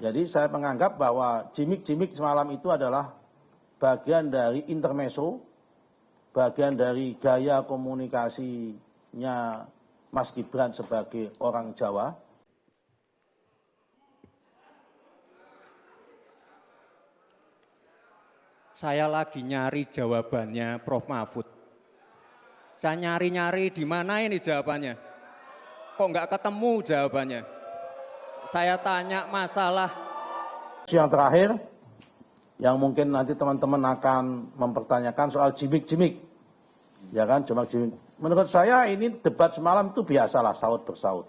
Jadi saya menganggap bahwa gimmick-gimmick semalam itu adalah bagian dari intermezzo, bagian dari gaya komunikasinya Mas Gibran sebagai orang Jawa. Saya lagi nyari jawabannya Prof. Mahfud. Saya nyari-nyari di mana ini jawabannya. Kok nggak ketemu jawabannya. Saya tanya masalah. Yang terakhir, yang mungkin nanti teman-teman akan mempertanyakan soal gimmick-gimmick. Ya kan, gimmick. Menurut saya ini debat semalam itu biasalah, saut bersaut.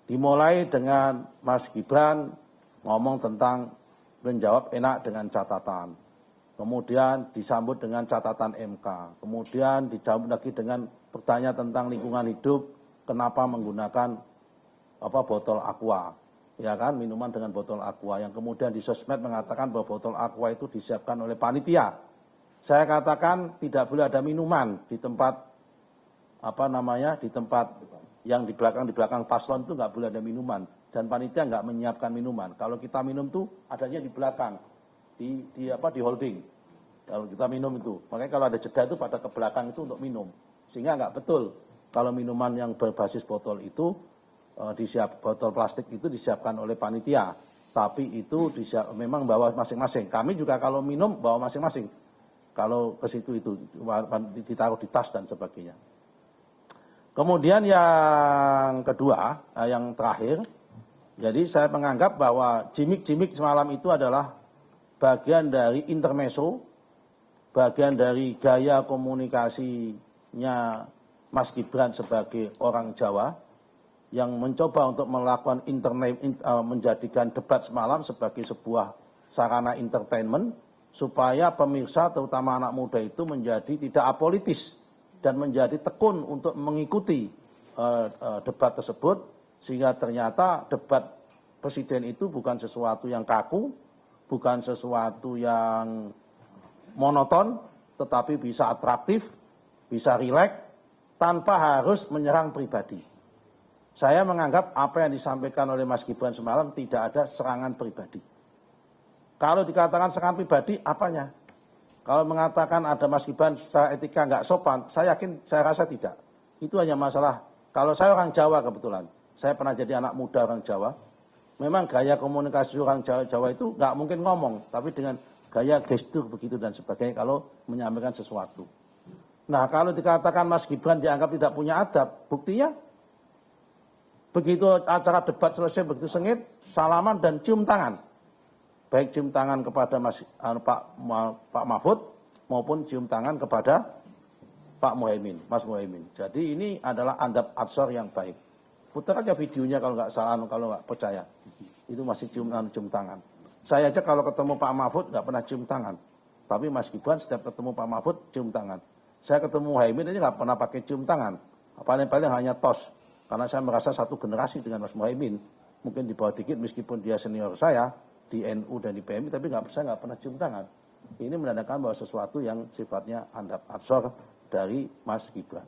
Dimulai dengan Mas Gibran ngomong tentang menjawab enak dengan catatan. Kemudian disambut dengan catatan MK. Kemudian disambut lagi dengan pertanyaan tentang lingkungan hidup, kenapa menggunakan botol aqua, ya kan, minuman dengan botol aqua, yang kemudian di sosmed mengatakan bahwa botol aqua itu disiapkan oleh panitia. Saya katakan tidak boleh ada minuman di tempat di tempat yang di belakang paslon itu nggak boleh ada minuman, dan panitia nggak menyiapkan minuman. Kalau kita minum tuh adanya di belakang, di holding. Kalau kita minum itu, makanya kalau ada jeda itu pada ke belakang itu untuk minum, sehingga nggak betul kalau minuman yang berbasis botol itu botol plastik itu disiapkan oleh panitia, tapi itu memang bawa masing-masing. Kami juga kalau minum bawa masing-masing. Kalau ke situ itu ditaruh di tas dan sebagainya. Kemudian yang kedua, yang terakhir, jadi saya menganggap bahwa gimmick-gimmick semalam itu adalah bagian dari intermezzo, bagian dari gaya komunikasinya Mas Gibran sebagai orang Jawa, yang mencoba untuk melakukan menjadikan debat semalam sebagai sebuah sarana entertainment, supaya pemirsa terutama anak muda itu menjadi tidak apolitis dan menjadi tekun untuk mengikuti debat tersebut, sehingga ternyata debat presiden itu bukan sesuatu yang kaku, bukan sesuatu yang monoton, tetapi bisa atraktif, bisa rileks, tanpa harus menyerang pribadi. Saya menganggap apa yang disampaikan oleh Mas Gibran semalam tidak ada serangan pribadi. Kalau dikatakan serangan pribadi, apanya? Kalau mengatakan ada Mas Gibran secara etika nggak sopan, saya rasa tidak. Itu hanya masalah, kalau saya orang Jawa kebetulan, saya pernah jadi anak muda orang Jawa, memang gaya komunikasi orang Jawa itu nggak mungkin ngomong, tapi dengan gaya gestur begitu dan sebagainya kalau menyampaikan sesuatu. Nah, kalau dikatakan Mas Gibran dianggap tidak punya adab, buktinya begitu acara debat selesai, begitu sengit, salaman dan cium tangan. Baik cium tangan kepada Pak Mahfud maupun cium tangan kepada Pak Muhaimin, Mas Muhaimin. Jadi ini adalah adab atsor yang baik. Putar aja videonya kalau nggak salah, kalau nggak percaya. Itu masih cium tangan. Saya aja kalau ketemu Pak Mahfud nggak pernah cium tangan. Tapi Mas Gibran setiap ketemu Pak Mahfud cium tangan. Saya ketemu Muhaimin aja nggak pernah pakai cium tangan. Paling-paling hanya tos. Karena saya merasa satu generasi dengan Mas Muhaimin, mungkin di bawah dikit meskipun dia senior saya di NU dan di PMI, tapi saya nggak pernah cium tangan. Ini menandakan bahwa sesuatu yang sifatnya adab atsor dari Mas Gibran.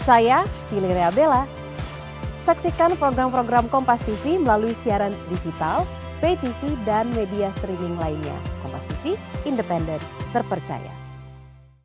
Saya Valeria Bella. Saksikan program-program Kompas TV melalui siaran digital, pay TV, dan media streaming lainnya. Kompas TV, independen, terpercaya.